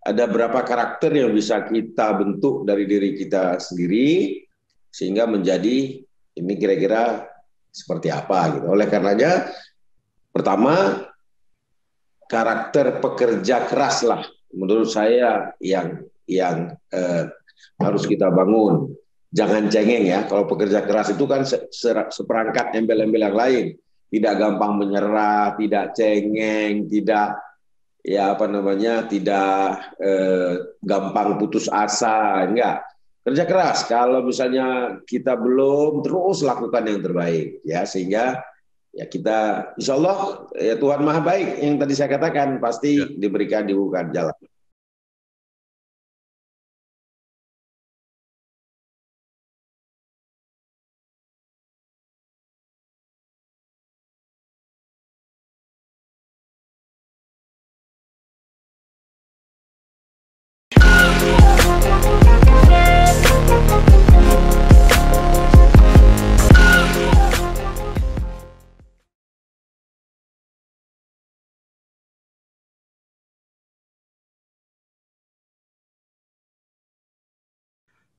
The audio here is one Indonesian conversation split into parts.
ada berapa karakter yang bisa kita bentuk dari diri kita sendiri sehingga menjadi ini kira-kira seperti apa gitu. Oleh karenanya, pertama karakter pekerja keras lah menurut saya yang harus kita bangun. Jangan cengeng ya. Kalau pekerja keras itu kan seperangkat embel-embel yang lain. Tidak gampang menyerah, tidak cengeng, tidak ya apa namanya, tidak gampang putus asa, enggak. Kerja keras. Kalau misalnya kita belum, terus lakukan yang terbaik ya, sehingga ya kita insya Allah ya Tuhan Maha Baik yang tadi saya katakan pasti dibukakan jalan.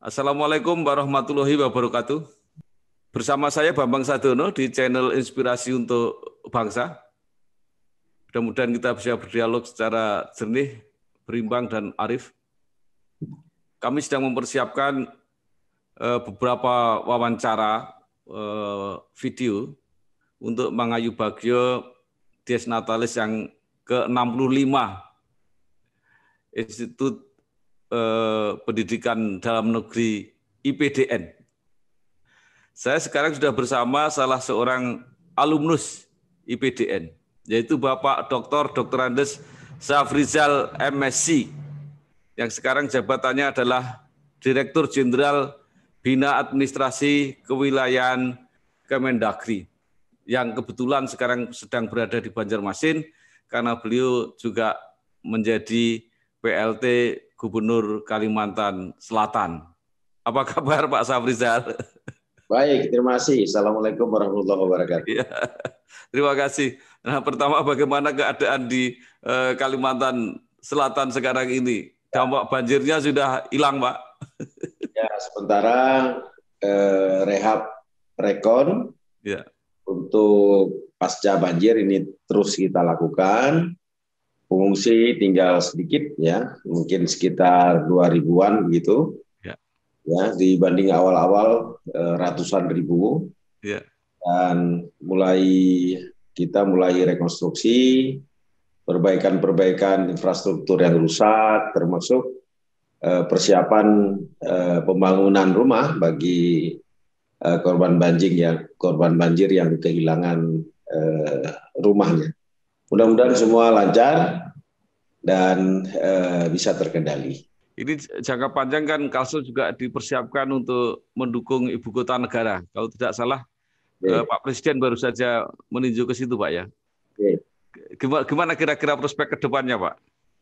Assalamualaikum warahmatullahi wabarakatuh. Bersama saya Bambang Sadono di channel Inspirasi untuk Bangsa. Mudah-mudahan kita bisa berdialog secara jernih, berimbang, dan arif. Kami sedang mempersiapkan beberapa wawancara video untuk Mangayu Bagio Dies Natalis yang ke-65 Institut Pendidikan Dalam Negeri IPDN. Saya sekarang sudah bersama salah seorang alumnus IPDN, yaitu Bapak Dr. Andes Safrizal MSc, yang sekarang jabatannya adalah Direktur Jenderal Bina Administrasi Kewilayahan Kemendagri, yang kebetulan sekarang sedang berada di Banjarmasin karena beliau juga menjadi PLT Gubernur Kalimantan Selatan. Apa kabar Pak Safrizal? Baik, terima kasih. Assalamualaikum warahmatullahi wabarakatuh. Ya, terima kasih. Nah, pertama bagaimana keadaan di Kalimantan Selatan sekarang ini? Dampak banjirnya sudah hilang, Pak? Ya, sementara rehab rekon ya, untuk pasca banjir ini terus kita lakukan. Pengungsi tinggal sedikit ya, mungkin sekitar 2000-an begitu. Ya, dibanding awal-awal ratusan ribu. Ya. Dan kita mulai rekonstruksi, perbaikan infrastruktur yang rusak, termasuk persiapan pembangunan rumah bagi korban banjir yang kehilangan rumahnya. Mudah-mudahan semua lancar dan bisa terkendali. Ini jangka panjang kan Kalsel juga dipersiapkan untuk mendukung ibu kota negara. Kalau tidak salah, Pak Presiden baru saja meninjau ke situ, Pak ya. Gimana kira-kira prospek ke depannya, Pak?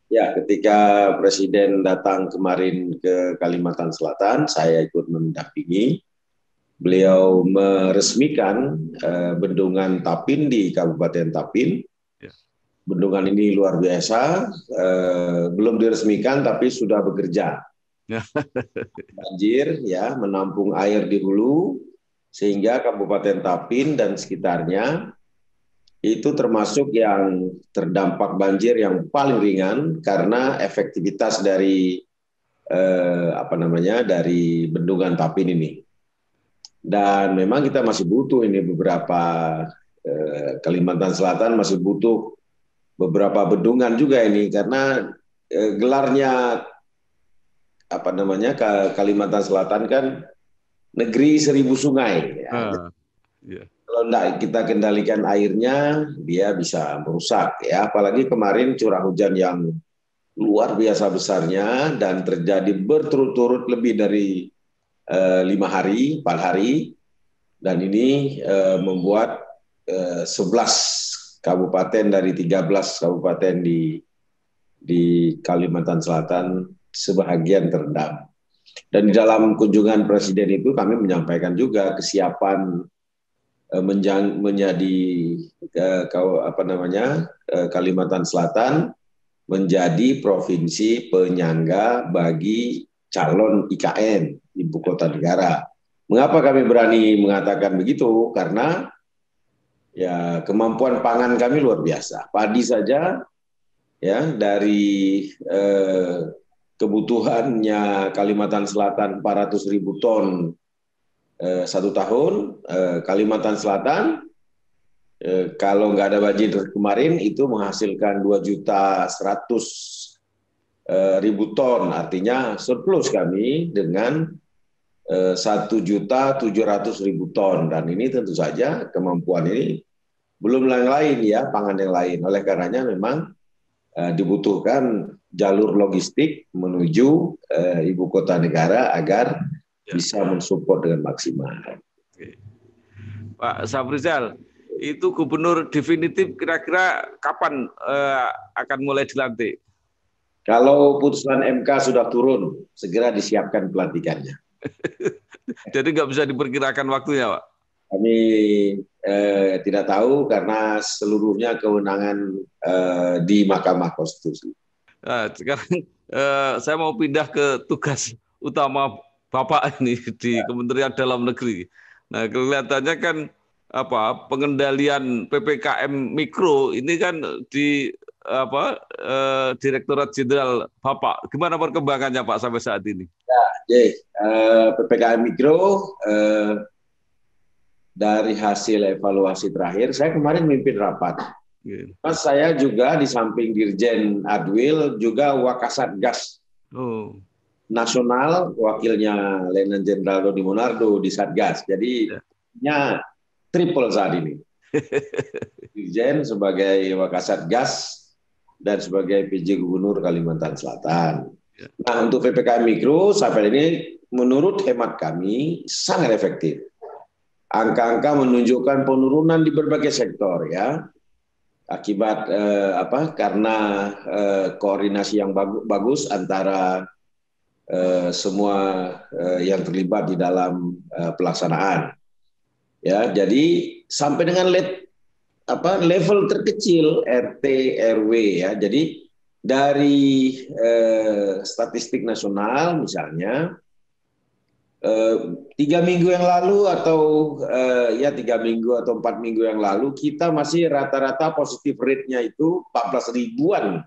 Ya, ketika Presiden datang kemarin ke Kalimantan Selatan, saya ikut mendampingi. Beliau meresmikan bendungan Tapin di Kabupaten Tapin. Bendungan ini luar biasa, belum diresmikan tapi sudah bekerja. Banjir ya, menampung air di hulu sehingga Kabupaten Tapin dan sekitarnya itu termasuk yang terdampak banjir yang paling ringan karena efektivitas dari dari bendungan Tapin ini. Dan memang kita masih butuh ini beberapa Kalimantan Selatan masih butuh beberapa bendungan juga ini karena gelarnya Kalimantan Selatan kan negeri 1000 sungai. Kalau tidak kita kendalikan airnya, dia bisa merusak ya. Apalagi kemarin curah hujan yang luar biasa besarnya dan terjadi berturut-turut lebih dari 5 hari, 4 hari, dan ini membuat 11 kabupaten dari 13 kabupaten di Kalimantan Selatan sebahagian terendam. Dan di dalam kunjungan Presiden itu kami menyampaikan juga kesiapan menjadi Kalimantan Selatan menjadi provinsi penyangga bagi calon IKN, Ibu Kota Negara. Mengapa kami berani mengatakan begitu? Karena ya kemampuan pangan kami luar biasa. Padi saja ya dari kebutuhannya Kalimantan Selatan 400.000 ton satu tahun, Kalimantan Selatan kalau nggak ada banjir kemarin itu menghasilkan 2.100.000 ton, artinya surplus kami dengan 1.700.000 ton, dan ini tentu saja kemampuan ini belum yang lain ya, pangan yang lain. Oleh karenanya memang dibutuhkan jalur logistik menuju ibu kota negara agar bisa mensupport dengan maksimal. Pak Safrizal, itu gubernur definitif kira-kira kapan akan mulai dilantik? Kalau putusan MK sudah turun, segera disiapkan pelantikannya. Jadi nggak bisa diperkirakan waktunya, Pak? Kami tidak tahu karena seluruhnya kewenangan di Mahkamah Konstitusi. Nah, sekarang saya mau pindah ke tugas utama Bapak ini di Kementerian Dalam Negeri. Nah, kelihatannya kan pengendalian PPKM mikro ini kan di Direktorat Jenderal Bapak. Gimana perkembangannya Pak sampai saat ini? Ya, PPKM mikro dari hasil evaluasi terakhir, saya kemarin mimpin rapat. Mas saya juga di samping Dirjen Adwil juga Wakasatgas Nasional, wakilnya Letnan Jenderal Doni Monardo di Satgas. Jadi triple saat ini. Dirjen sebagai Wakasatgas dan sebagai PJ Gubernur Kalimantan Selatan. Nah, untuk PPKM Mikro sampai ini menurut hemat kami sangat efektif. Angka-angka menunjukkan penurunan di berbagai sektor ya. Akibat karena koordinasi yang bagus antara semua yang terlibat di dalam pelaksanaan. Ya, jadi sampai dengan level terkecil RT RW ya. Jadi dari statistik nasional misalnya 3 minggu yang lalu atau 3 minggu atau 4 minggu yang lalu kita masih rata-rata positif rate-nya itu 14 ribuan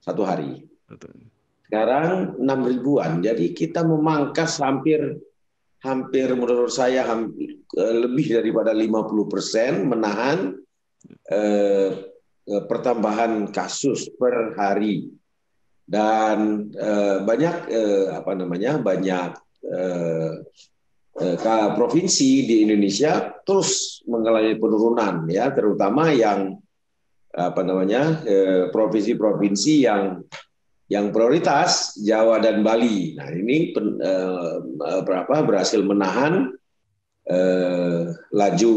satu hari. Sekarang 6 ribuan. Jadi kita memangkas hampir menurut saya lebih daripada 50% menahan pertambahan kasus per hari, dan banyak provinsi di Indonesia terus mengalami penurunan ya, terutama yang provinsi-provinsi yang prioritas Jawa dan Bali. Nah, ini berhasil menahan laju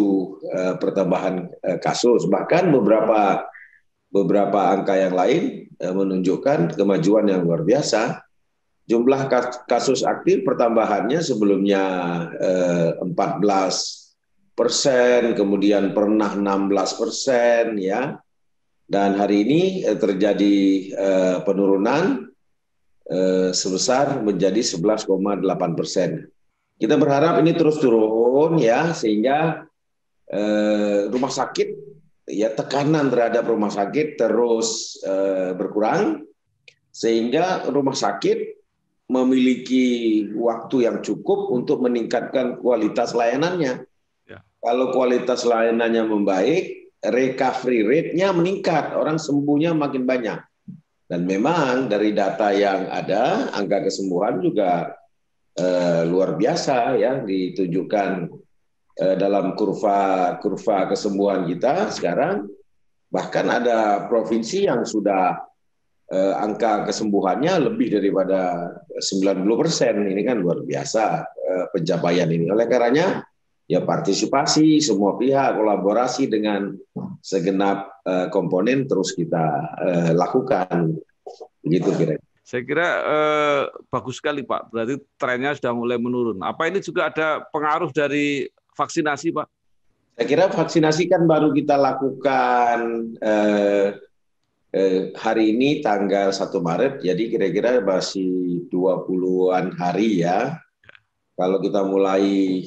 pertambahan kasus. Bahkan beberapa angka yang lain menunjukkan kemajuan yang luar biasa. Jumlah kasus aktif pertambahannya sebelumnya 14%, kemudian pernah 16% ya. Dan hari ini terjadi penurunan sebesar menjadi 11,8%. Kita berharap ini terus turun ya, sehingga rumah sakit ya, tekanan terhadap rumah sakit terus berkurang, sehingga rumah sakit memiliki waktu yang cukup untuk meningkatkan kualitas layanannya. Ya. Kalau kualitas layanannya membaik, recovery rate-nya meningkat, orang sembuhnya makin banyak. Dan memang dari data yang ada, angka kesembuhan juga luar biasa ya, ditunjukkan dalam kurva kesembuhan kita sekarang. Bahkan ada provinsi yang sudah angka kesembuhannya lebih daripada 90%. Ini kan luar biasa pencapaian ini. Oleh karenanya ya, partisipasi semua pihak, kolaborasi dengan segenap komponen terus kita lakukan. Begitu kira-kira. Saya kira bagus sekali Pak, berarti trennya sudah mulai menurun. Apa ini juga ada pengaruh dari vaksinasi Pak? Saya kira vaksinasi kan baru kita lakukan hari ini tanggal 1 Maret, jadi kira-kira masih 20-an hari ya. Kalau kita mulai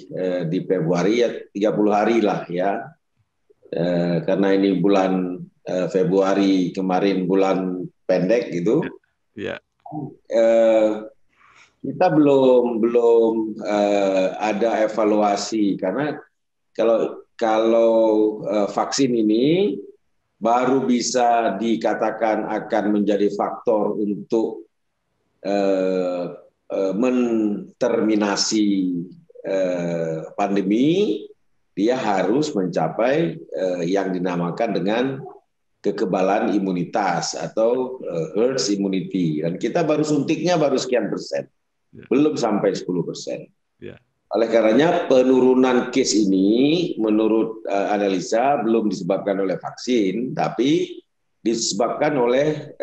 di Februari ya 30 hari lah ya. Karena ini bulan Februari kemarin bulan pendek gitu. Ya. Kita belum ada evaluasi karena kalau vaksin ini baru bisa dikatakan akan menjadi faktor untuk menterminasi pandemi, dia harus mencapai yang dinamakan dengan kekebalan imunitas atau herd immunity. Dan kita baru suntiknya baru sekian persen, belum sampai 10%. Oleh karenanya penurunan case ini menurut analisa belum disebabkan oleh vaksin, tapi disebabkan oleh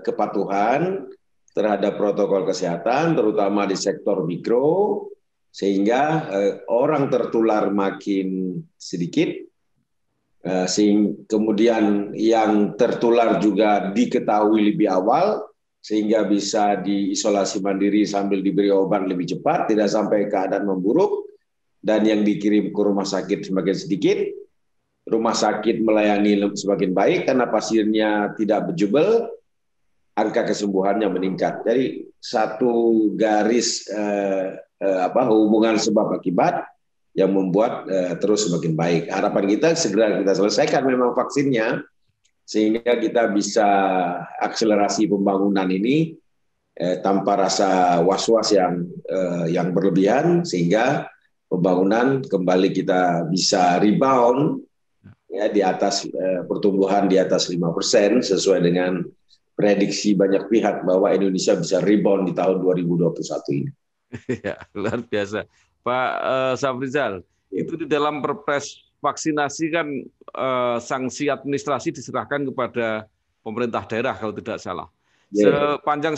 kepatuhan terhadap protokol kesehatan, terutama di sektor mikro, sehingga orang tertular makin sedikit, kemudian yang tertular juga diketahui lebih awal, sehingga bisa diisolasi mandiri sambil diberi obat lebih cepat, tidak sampai keadaan memburuk, dan yang dikirim ke rumah sakit semakin sedikit, rumah sakit melayani semakin baik karena pasiennya tidak bejubel, angka kesembuhannya meningkat. Jadi satu garis hubungan sebab akibat yang membuat terus semakin baik. Harapan kita segera kita selesaikan memang vaksinnya, sehingga kita bisa akselerasi pembangunan ini tanpa rasa was-was yang berlebihan, sehingga pembangunan kembali kita bisa rebound ya di atas pertumbuhan di atas 5% sesuai dengan prediksi banyak pihak bahwa Indonesia bisa rebound di tahun 2021 ini. Ya, luar biasa. Pak Safrizal, itu di dalam Perpres vaksinasi kan sanksi administrasi diserahkan kepada pemerintah daerah kalau tidak salah. Sepanjang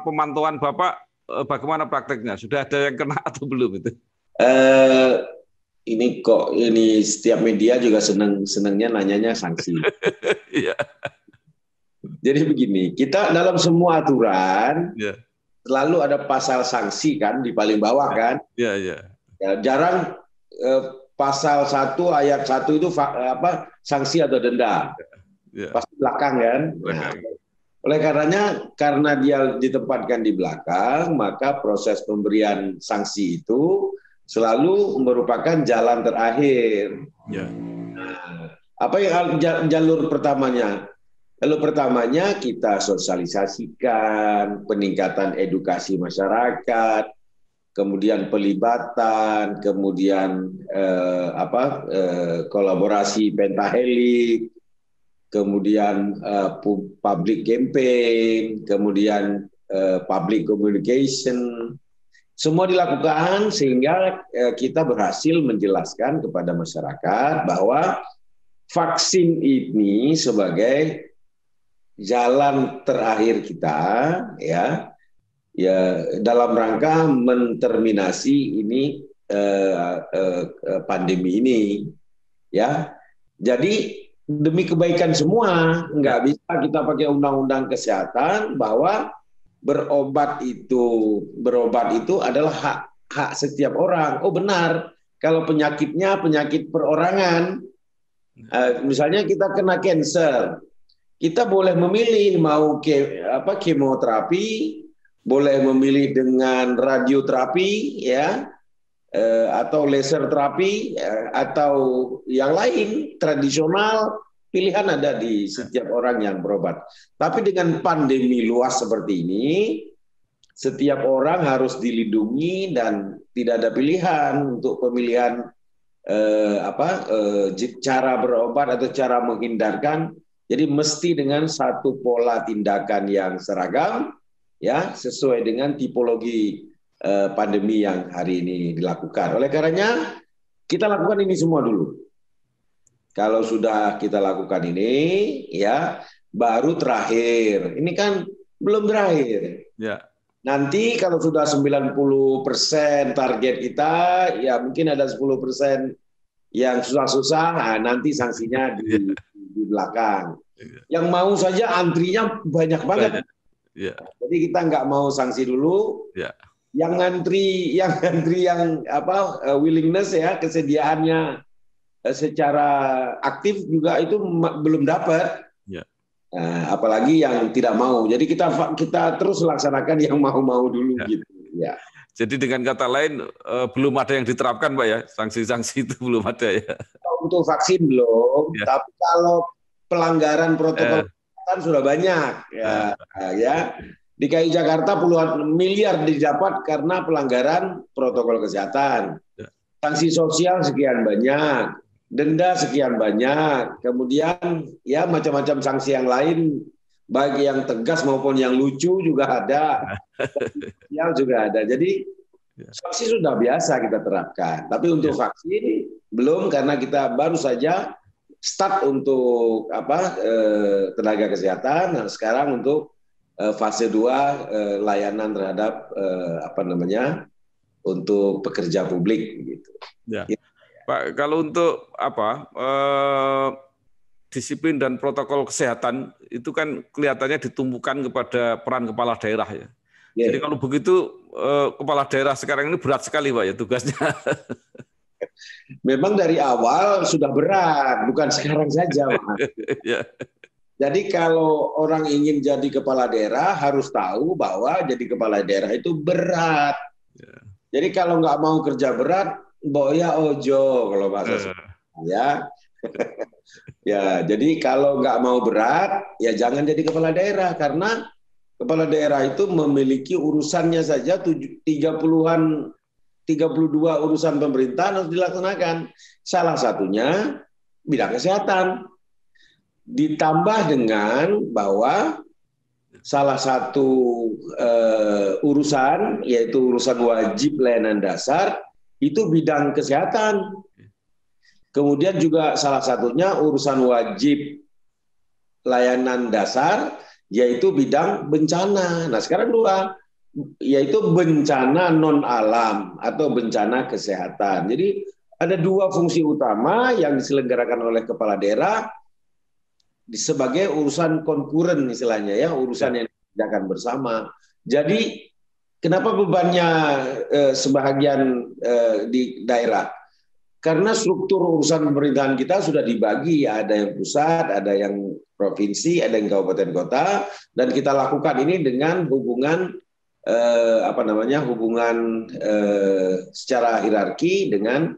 pemantauan Bapak, bagaimana prakteknya? Sudah ada yang kena atau belum itu? Ini setiap media juga senangnya nanyanya sanksi. Jadi begini, kita dalam semua aturan selalu ada pasal sanksi kan di paling bawah kan. Ya, jarang pasal 1 ayat 1 itu sanksi atau denda. Pasti belakang kan. Nah, oleh karenanya karena dia ditempatkan di belakang, maka proses pemberian sanksi itu selalu merupakan jalan terakhir. Nah, apa yang jalur pertamanya? Jalur pertamanya kita sosialisasikan, peningkatan edukasi masyarakat, kemudian pelibatan, kemudian kolaborasi pentahelik, kemudian public campaign, kemudian public communication, semua dilakukan sehingga kita berhasil menjelaskan kepada masyarakat bahwa vaksin ini sebagai jalan terakhir kita ya dalam rangka menterminasi ini pandemi ini ya. Jadi demi kebaikan semua, nggak bisa kita pakai undang-undang kesehatan bahwa berobat itu adalah hak setiap orang. Oh benar, kalau penyakitnya penyakit perorangan, misalnya kita kena cancer, kita boleh memilih mau kemoterapi, boleh memilih dengan radioterapi ya, atau laser terapi atau yang lain tradisional, pilihan ada di setiap orang yang berobat. Tapi dengan pandemi luas seperti ini, setiap orang harus dilindungi dan tidak ada pilihan untuk pemilihan cara berobat atau cara menghindarkan. Jadi mesti dengan satu pola tindakan yang seragam, ya sesuai dengan tipologi pandemi yang hari ini dilakukan. Oleh karenanya kita lakukan ini semua dulu. Kalau sudah kita lakukan ini, ya baru terakhir. Ini kan belum terakhir. Ya. Nanti kalau sudah 90% target kita, ya mungkin ada 10% yang susah-susah, nah nanti sanksinya di belakang. Yang mau saja antrinya banyak banget. Ya. Jadi kita nggak mau sanksi dulu. Ya. Yang ngantri yang apa willingness ya, kesediaannya secara aktif juga itu belum dapat. Ya. Nah, apalagi yang tidak mau. Jadi kita terus laksanakan yang mau dulu gitu. Ya. Jadi dengan kata lain belum ada yang diterapkan, Pak ya, sanksi-sanksi itu belum ada ya. Untuk vaksin belum, tapi kalau pelanggaran protokol kesehatan sudah banyak ya. DKI Jakarta puluhan miliar didapat karena pelanggaran protokol kesehatan. Sanksi sosial sekian banyak, denda sekian banyak, kemudian ya macam-macam sanksi yang lain, baik yang tegas maupun yang lucu juga ada, yang juga ada. Jadi sanksi sudah biasa kita terapkan, tapi untuk vaksin belum karena kita baru saja start untuk tenaga kesehatan. Nah, sekarang untuk fase 2 layanan terhadap untuk pekerja publik gitu. Ya. Pak, kalau untuk disiplin dan protokol kesehatan itu kan kelihatannya ditumpukan kepada peran kepala daerah ya. Jadi kalau begitu kepala daerah sekarang ini berat sekali Pak ya tugasnya. Memang dari awal sudah berat, bukan sekarang saja Pak. Jadi kalau orang ingin jadi kepala daerah harus tahu bahwa jadi kepala daerah itu berat. Jadi kalau nggak mau kerja berat, boya ojo kalau bahasa ya. Ya, jadi kalau nggak mau berat, ya jangan jadi kepala daerah karena kepala daerah itu memiliki urusannya saja 32 urusan pemerintahan harus dilaksanakan. Salah satunya bidang kesehatan. Ditambah dengan bahwa salah satu urusan, yaitu urusan wajib layanan dasar, itu bidang kesehatan. Kemudian juga salah satunya urusan wajib layanan dasar, yaitu bidang bencana. Nah sekarang dua, yaitu bencana non-alam atau bencana kesehatan. Jadi ada dua fungsi utama yang diselenggarakan oleh kepala daerah, sebagai urusan konkuren istilahnya ya, urusan yang dikerjakan bersama. Jadi kenapa bebannya sebahagian di daerah? Karena struktur urusan pemerintahan kita sudah dibagi, ada yang pusat, ada yang provinsi, ada yang kabupaten kota, dan kita lakukan ini dengan hubungan hubungan secara hierarki dengan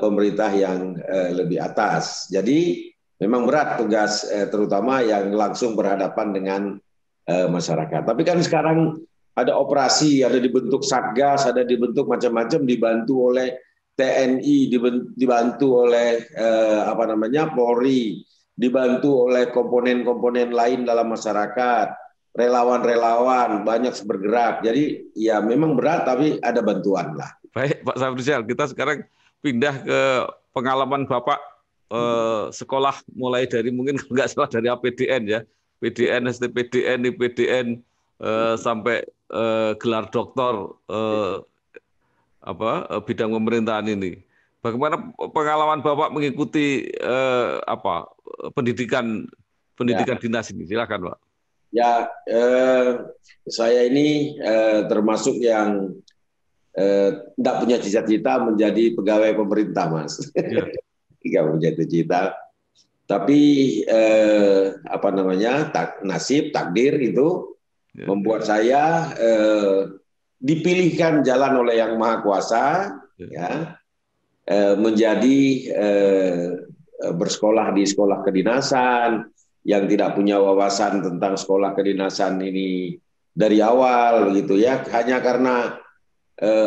pemerintah yang lebih atas. Jadi memang berat tugas terutama yang langsung berhadapan dengan masyarakat. Tapi kan sekarang ada operasi, ada dibentuk satgas, ada dibentuk macam-macam, dibantu oleh TNI, dibantu oleh Polri, dibantu oleh komponen-komponen lain dalam masyarakat, relawan-relawan banyak bergerak. Jadi ya memang berat tapi ada bantuan lah. Baik Pak Safrizal, kita sekarang pindah ke pengalaman Bapak sekolah mulai dari mungkin kalau nggak salah dari APDN ya, PDN, STPDN, IPDN sampai gelar doktor bidang pemerintahan ini. Bagaimana pengalaman Bapak mengikuti pendidikan dinas ini? Silakan Pak. Ya, saya ini termasuk yang tidak punya cita-cita menjadi pegawai pemerintah, Mas. Ya. Tidak punya cita-cita. Tapi nasib, takdir itu membuat saya dipilihkan jalan oleh Yang Maha Kuasa, ya, menjadi bersekolah di sekolah kedinasan, yang tidak punya wawasan tentang sekolah kedinasan ini dari awal, begitu ya, hanya karena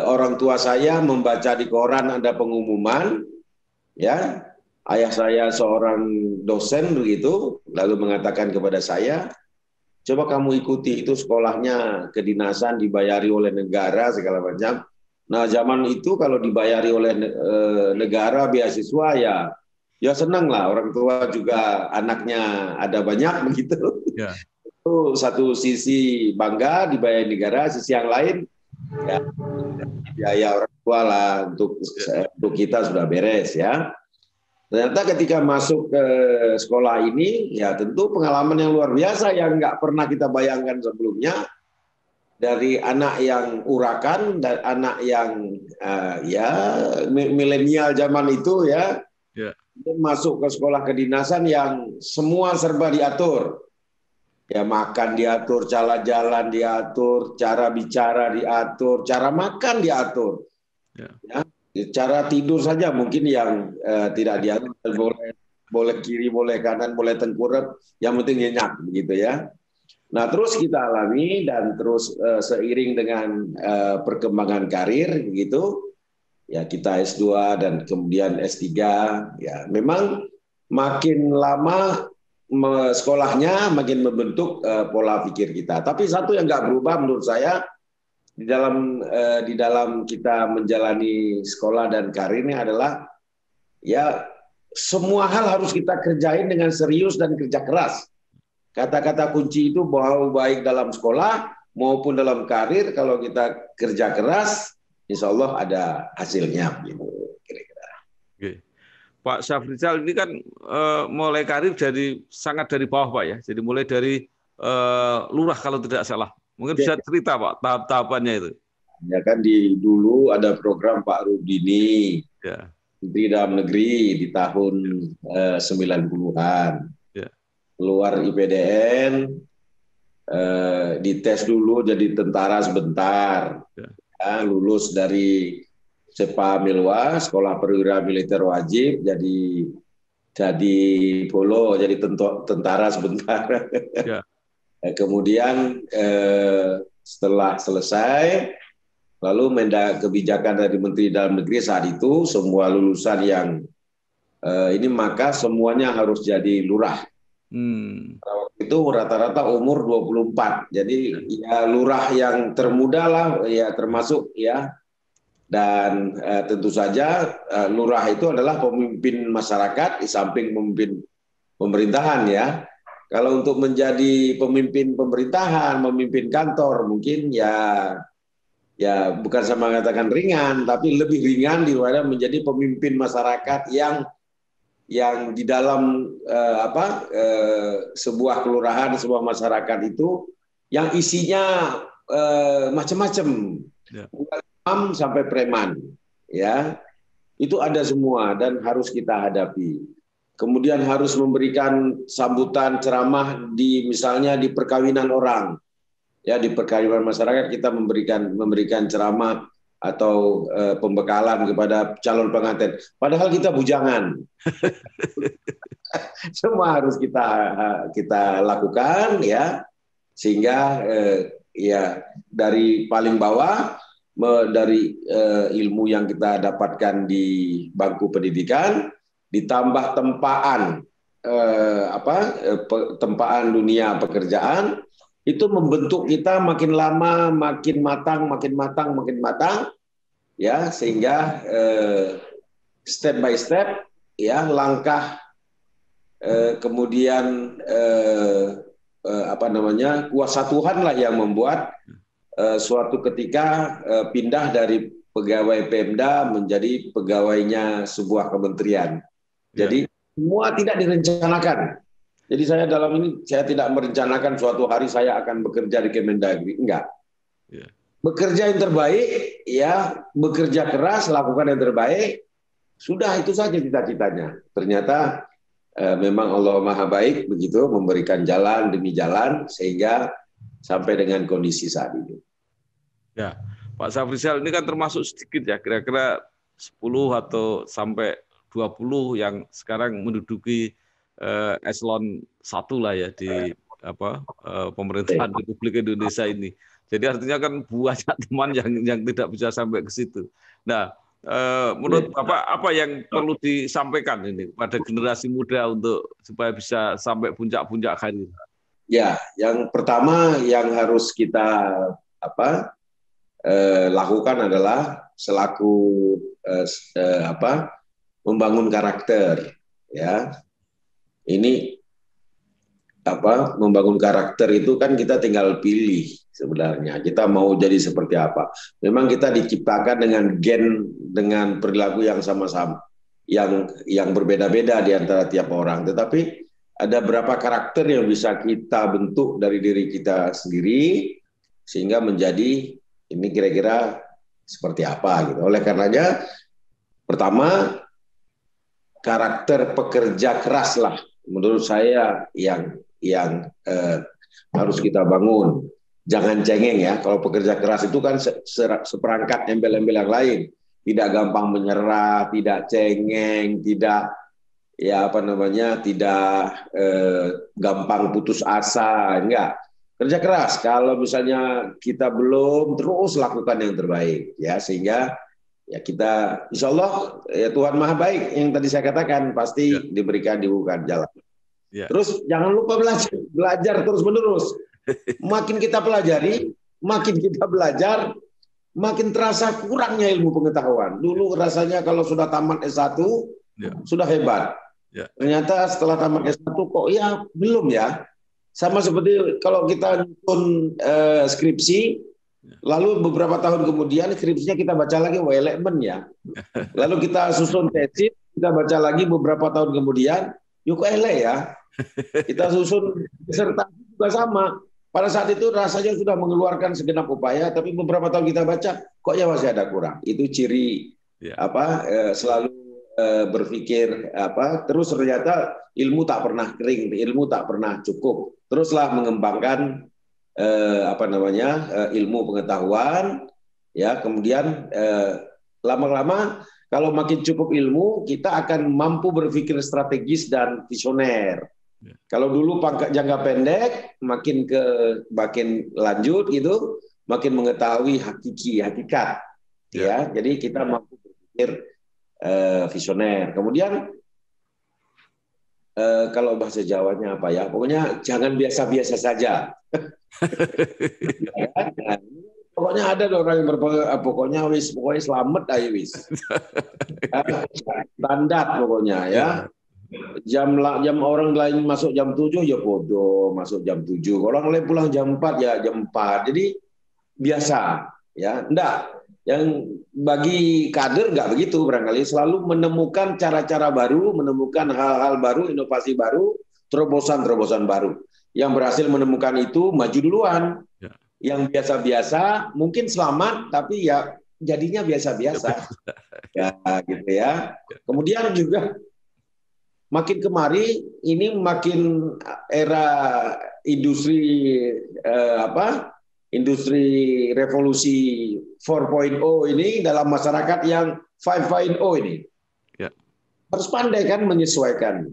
orang tua saya membaca di koran ada pengumuman, ya, ayah saya seorang dosen begitu, lalu mengatakan kepada saya, coba kamu ikuti itu sekolahnya kedinasan dibayari oleh negara segala macam. Nah zaman itu kalau dibayari oleh negara beasiswa ya senang lah, orang tua juga anaknya ada banyak begitu. Ya. Itu satu sisi bangga dibayar negara, sisi yang lain ya biaya orang tua lah untuk kita sudah beres ya. Ternyata ketika masuk ke sekolah ini, ya tentu pengalaman yang luar biasa yang nggak pernah kita bayangkan sebelumnya. Dari anak yang urakan dan anak yang ya milenial zaman itu ya, masuk ke sekolah kedinasan yang semua serba diatur. Ya makan diatur, cara jalan diatur, cara bicara diatur, cara makan diatur. Ya, cara tidur saja mungkin yang tidak diatur, boleh kiri, boleh kanan, boleh tengkurap, yang penting nyenyak begitu ya. Nah terus kita alami dan terus seiring dengan perkembangan karir gitu, ya kita S2 dan kemudian S3, ya memang makin lama sekolahnya makin membentuk pola pikir kita. Tapi satu yang nggak berubah menurut saya di dalam kita menjalani sekolah dan karir ini adalah ya semua hal harus kita kerjain dengan serius dan kerja keras. Kata-kata kunci itu bahwa baik dalam sekolah maupun dalam karir, kalau kita kerja keras, insya Allah ada hasilnya. Gitu, kira-kira. Oke. Pak Syafrizal ini kan mulai karir sangat dari bawah Pak ya. Jadi mulai dari lurah kalau tidak salah. Mungkin bisa cerita Pak tahap-tahapannya itu. Ya kan dulu ada program Pak Rudini, Menteri Dalam Negeri di tahun 90-an. Keluar IPDN, dites dulu jadi tentara sebentar, ya, lulus dari Sepa Milwa, Sekolah Perwira Militer Wajib, jadi polo, jadi tentara sebentar. Ya. Kemudian setelah selesai, lalu kebijakan dari Menteri Dalam Negeri saat itu semua lulusan yang ini maka semuanya harus jadi lurah. Waktu itu rata-rata umur 24, jadi ya lurah yang termuda lah, ya termasuk ya. Dan tentu saja lurah itu adalah pemimpin masyarakat di samping pemimpin pemerintahan ya. Kalau untuk menjadi pemimpin pemerintahan, memimpin kantor mungkin ya bukan sama mengatakan ringan, tapi lebih ringan daripada menjadi pemimpin masyarakat yang di dalam sebuah kelurahan, sebuah masyarakat itu yang isinya macam-macam, bukan imam sampai preman, ya itu ada semua dan harus kita hadapi. Kemudian harus memberikan sambutan ceramah misalnya di perkawinan orang, ya di perkawinan masyarakat kita memberikan ceramah atau pembekalan kepada calon pengantin. Padahal kita bujangan. Semua harus kita lakukan ya, sehingga ya dari paling bawah dari ilmu yang kita dapatkan di bangku pendidikan ditambah tempaan dunia pekerjaan, itu membentuk kita makin lama makin matang ya, sehingga step by step ya, langkah kemudian kuasa Tuhan lah yang membuat suatu ketika pindah dari pegawai Pemda menjadi pegawainya sebuah kementerian. Jadi semua tidak direncanakan. Jadi saya tidak merencanakan suatu hari saya akan bekerja di Kemendagri, enggak. Bekerja yang terbaik, ya bekerja keras, lakukan yang terbaik, sudah itu saja cita-citanya. Ternyata memang Allah Maha Baik begitu, memberikan jalan demi jalan sehingga sampai dengan kondisi saat ini. Ya, Pak Syafrizal ini kan termasuk sedikit ya, kira-kira 10 atau sampai 20 yang sekarang menduduki eselon 1 lah ya di pemerintahan Republik Indonesia ini. Jadi artinya kan banyak teman yang tidak bisa sampai ke situ. Nah, menurut Bapak apa yang perlu disampaikan ini pada generasi muda untuk supaya bisa sampai puncak-puncak karir? Ya, yang pertama yang harus kita lakukan adalah selaku membangun karakter, ya. Ini membangun karakter itu kan kita tinggal pilih sebenarnya kita mau jadi seperti apa. Memang kita diciptakan dengan gen, dengan perilaku yang sama-sama, yang berbeda-beda di antara tiap orang. Tetapi ada beberapa karakter yang bisa kita bentuk dari diri kita sendiri sehingga menjadi ini kira-kira seperti apa gitu. Oleh karenanya, pertama karakter pekerja keras lah menurut saya yang harus kita bangun. Jangan cengeng ya. Kalau pekerja keras itu kan seperangkat embel-embel yang lain. Tidak gampang menyerah, tidak cengeng, tidak tidak gampang putus asa, enggak. Kerja keras. Kalau misalnya kita belum, terus lakukan yang terbaik ya, sehingga ya kita insya Allah ya Tuhan Maha Baik yang tadi saya katakan pasti dibukakan jalan. Terus jangan lupa belajar terus menerus. Makin kita pelajari, makin kita belajar, makin terasa kurangnya ilmu pengetahuan. Dulu rasanya kalau sudah tamat S1 sudah hebat. Ternyata setelah tamat S1 kok ya belum ya. Sama seperti kalau kita nonton skripsi, lalu beberapa tahun kemudian skripsinya kita baca lagi elemen ya. Lalu kita susun tesis, kita baca lagi beberapa tahun kemudian, yuk ele ya. Kita susun disertasi juga sama. Pada saat itu rasanya sudah mengeluarkan segenap upaya, tapi beberapa tahun kita baca, kok ya masih ada kurang. Itu ciri selalu berpikir terus ternyata ilmu tak pernah kering, ilmu tak pernah cukup. Teruslah mengembangkan ilmu pengetahuan, ya kemudian lama-lama kalau makin cukup ilmu, kita akan mampu berpikir strategis dan visioner. Kalau dulu pangkat jangka pendek, makin lanjut gitu, makin mengetahui hakikat, ya. Jadi kita mampu berpikir visioner. Kemudian kalau bahasa Jawanya apa ya? Pokoknya jangan biasa-biasa saja. Pokoknya ada orang yang pokoknya selamat aja wis. Standar pokoknya ya. Jam orang lain masuk jam 7 ya bodoh masuk jam 7. Orang lain pulang jam 4 ya jam 4. Jadi biasa ya. Enggak. Yang bagi kader enggak begitu barangkali, selalu menemukan cara-cara baru, menemukan hal-hal baru, inovasi baru, terobosan-terobosan baru. Yang berhasil menemukan itu maju duluan. Yang biasa-biasa mungkin selamat tapi ya jadinya biasa-biasa. Ya gitu ya. Kemudian juga makin kemari ini makin era industri industri revolusi 4.0 ini dalam masyarakat yang 5.0 ini. Harus pandai kan menyesuaikan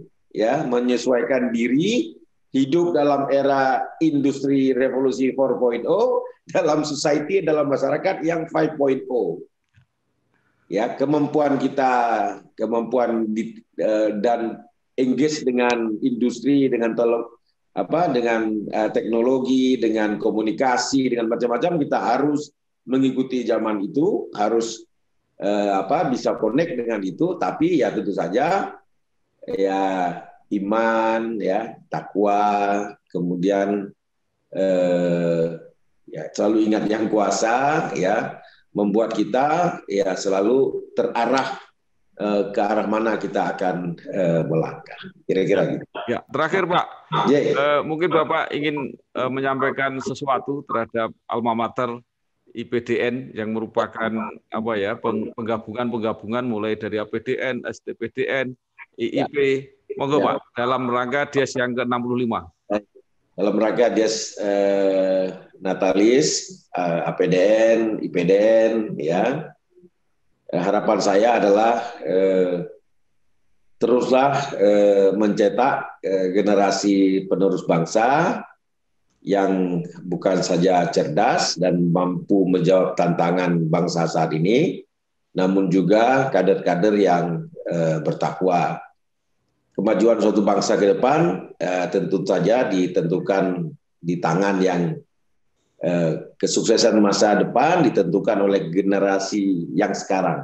diri hidup dalam era industri revolusi 4.0 dalam society, dalam masyarakat yang 5.0. Ya, kemampuan dan engage dengan industri, dengan teknologi, dengan komunikasi, dengan macam-macam, kita harus mengikuti zaman itu, harus bisa connect dengan itu, tapi ya tentu saja ya iman, ya takwa, kemudian ya selalu ingat yang kuasa, ya membuat kita ya selalu terarah ke arah mana kita akan melangkah. Kira-kira gitu. Ya, terakhir Pak, mungkin Bapak ingin menyampaikan sesuatu terhadap alma mater IPDN yang merupakan penggabungan mulai dari APDN, STPDN, IIP. Monggo Pak, dalam rangka Dies yang ke-65. Dalam rangka Dies Natalis, APDN, IPDN, ya. Harapan saya adalah teruslah mencetak generasi penerus bangsa yang bukan saja cerdas dan mampu menjawab tantangan bangsa saat ini, namun juga kader-kader yang bertakwa. Kemajuan suatu bangsa ke depan tentu saja ditentukan di tangan yang kesuksesan masa depan ditentukan oleh generasi yang sekarang.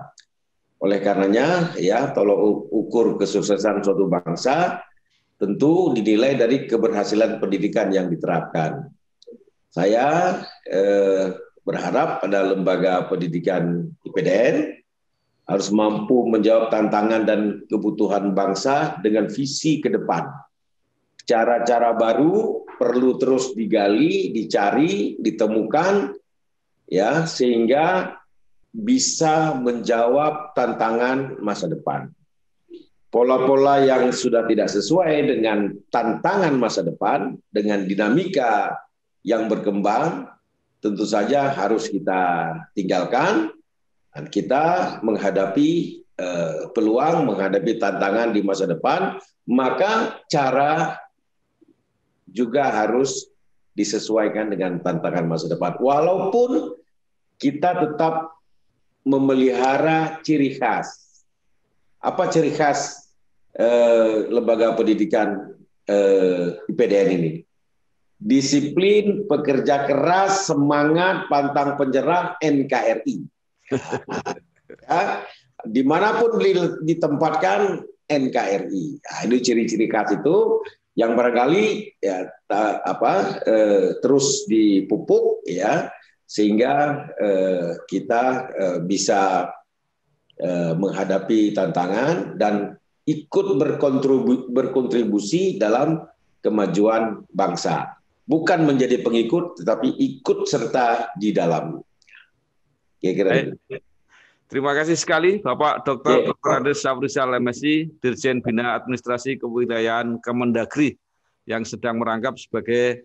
Oleh karenanya, ya tolok ukur kesuksesan suatu bangsa tentu dinilai dari keberhasilan pendidikan yang diterapkan. Saya berharap pada lembaga pendidikan IPDN harus mampu menjawab tantangan dan kebutuhan bangsa dengan visi ke depan. Cara-cara baru perlu terus digali, dicari, ditemukan, ya, sehingga bisa menjawab tantangan masa depan. Pola-pola yang sudah tidak sesuai dengan tantangan masa depan, dengan dinamika yang berkembang, tentu saja harus kita tinggalkan. Dan kita menghadapi peluang, menghadapi tantangan di masa depan, maka cara juga harus disesuaikan dengan tantangan masa depan. Walaupun kita tetap memelihara ciri khas. Apa ciri khas lembaga pendidikan IPDN ini? Disiplin, pekerja keras, semangat, pantang penyerah, NKRI. Ya, dimanapun ditempatkan NKRI. Nah, itu ciri-ciri khas itu yang barangkali ya terus dipupuk, ya, sehingga kita bisa menghadapi tantangan dan ikut berkontribusi dalam kemajuan bangsa. Bukan menjadi pengikut, tetapi ikut serta di dalam. Terima kasih sekali Bapak Dr. Andes Safrizal MSI, Dirjen Bina Administrasi Kewilaihan Kemendagri yang sedang merangkap sebagai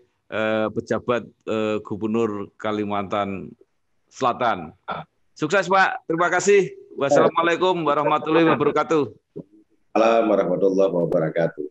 pejabat Gubernur Kalimantan Selatan. Sukses Pak, terima kasih. Wassalamualaikum warahmatullahi wabarakatuh. Waalaikumsalam warahmatullahi wabarakatuh.